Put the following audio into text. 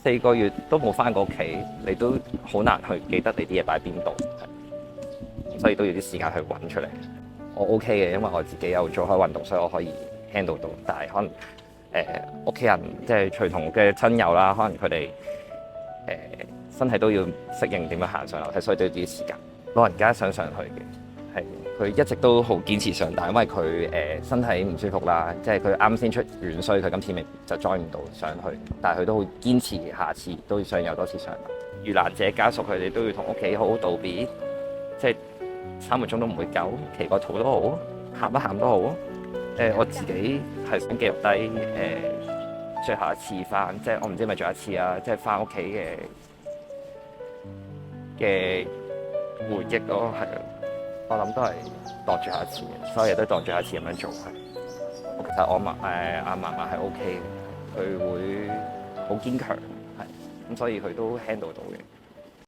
4個月都冇翻過屋企，你都好難去記得你啲嘢擺邊度，所以都要啲時間去揾出嚟。我 OK 嘅，因為我自己有做開運動，所以我可以 handle 到。但係可能屋企人即係隨同嘅親友啦，可能佢哋身體都要適應點樣行上樓梯，所以都要啲時間。老人家想上去嘅，係佢一直都好堅持上，但係因為佢身體唔舒服啦，即係佢啱先出院，所以佢今次咪就 join 唔到上去。但係佢都好堅持，下次都想有多次上。遇難者家屬佢哋都要同屋企好好道別，即係3個鐘都唔會夠，祈個禱都好，喊一喊都好。我自己係想記錄低最後一次翻，即係我唔知係咪最後一次啊，即係翻屋企嘅回憶咯，係啊，我諗都係當最後一次嘅，所有嘢都當最後一次咁樣做係。其實我阿嫲嫲係 OK 嘅，佢會好堅強，係咁，所以佢都 handle 到嘅。